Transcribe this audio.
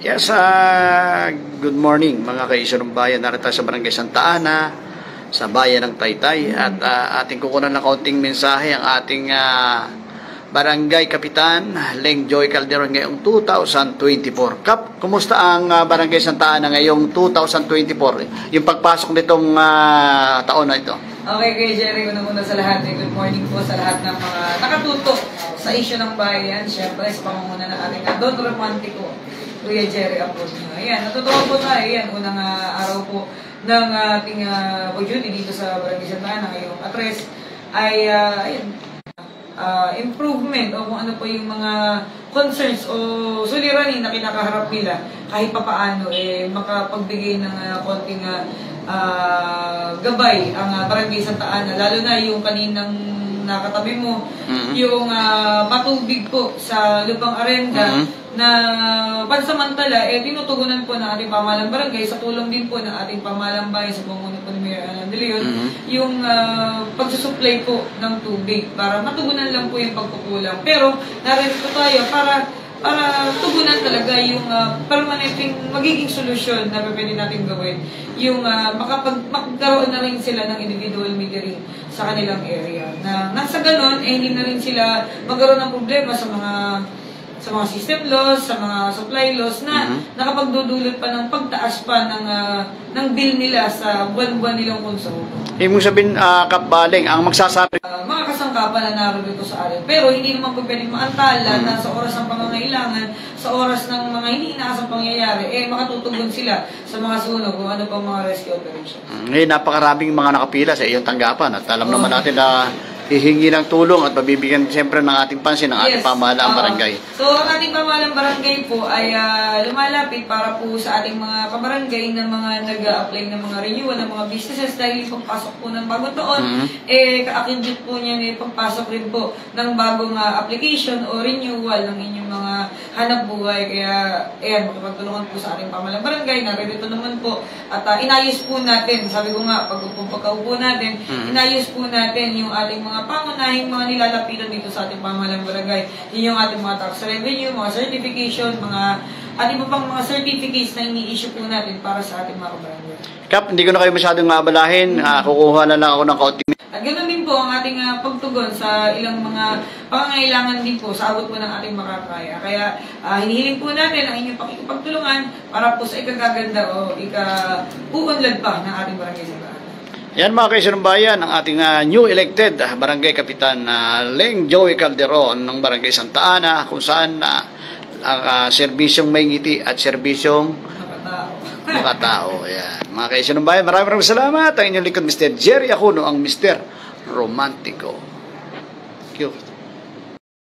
Yes, good morning mga kaisunong bayan. Narito sa Barangay Santa Ana, sa bayan ng Taytay. At ating kukunan ng kaunting mensahe ang ating Barangay Kapitan Leng Joy Calderon ngayong 2024. Kap, kumusta ang Barangay Santa Ana ngayong 2024? Yung pagpasok nitong taon na ito. Okay, Kuya Jerry, unang-una sa lahat, good morning po sa lahat ng mga nakatutok sa issue ng bayan. Siyempre, sa pangunguna ng ating Don Romantico, Kuya Jerry Apollo. Ayan, natutuwa po tayo. Ayan, unang araw po ng ating duty dito sa Barangay Santa Ana ngayong address ay improvement o kung ano po yung mga concerns o suliranin na kinakaharap nila kahit papaano makapagbigay ng konting gabay ang Barangay Santa Ana, lalo na yung kaninang nakatabi mo, yung matubig po sa lupang arenda na pansamantala, tinutugunan po ng ating pamahalang barangay sa tulong din po ng ating pamahalang bayan sa pangunguna po ni Mayor Alan De Leon, yung pagsusupply po ng tubig para matugunan lang po yung pagkukulang. Pero narito tayo para tugunan talaga yung permanenteng magiging solusyon na pwede natin gawin. Yung magkaroon na rin sila ng individual metering sa kanilang area. Na nasa ganon, hindi na rin sila magkaroon ng problema sa mga system loss, sa mga supply loss na nakapagdudulot pa ng pagtaas pa ng bill nila sa buwan-buwan nilang konsumo. Ibig sabihin, Kapaling, ang magsasabi mga kasangkapan na naroon sa atin. Pero hindi naman po pwedeng maantala na sa oras ng pangangailangan, sa oras ng mga hindi inaasang pangyayari, makatutugon sila sa mga sunog kung ano pang mga rescue operation. Ngayon, napakaraming mga nakapila sa iyong tanggapan at alam naman natin na hihingi ng tulong at mabibigyan siyempre ng ating pansin ng ating pamahalaang barangay. So, ang ating pamahalaang barangay po ay lumalapit para po sa ating mga kabarangay na mga nag-a-apply ng mga renewal ng mga businesses dahil pagpasok po ng bagong taon, ka-akindit po niyan pagpasok rin po ng bagong application o renewal ng inyong mga hanap buhay. Kaya, makipagtulungan po sa ating pamahalaang barangay, naririto naman po at inayos po natin, sabi ko nga, pagkaupo natin, inayos po natin yung ating mga pangunahing mga nilalapitan dito sa ating pamahalang barangay. Yun yung ating mga tax revenue, mga certification, at iba pang mga certificates na ini-issue po natin para sa ating mga barangay. Kap, hindi ko na kayo masyadong maabalahin. Kukuha na lang ako ng kaunting. At ganoon din po ang ating pagtugon sa ilang mga pangangailangan din po sa abot po ng ating makakaya. Kaya hinihiling po natin ang inyong pakikipagtulungan para po sa ikagaganda o ika-uunlad pa ng ating barangay sa bahay. Yan mga kaisunong bayan, ang ating new elected Barangay Kapitan Leng Joy Calderon ng Barangay Santa Ana, kung saan ang serbisyong may ngiti at serbisyong makatao. Yan. Mga kaisunong bayan, maraming salamat. Ang inyong likod, Mr. Jerry Aquino, ang Mr. Romantico. Thank you.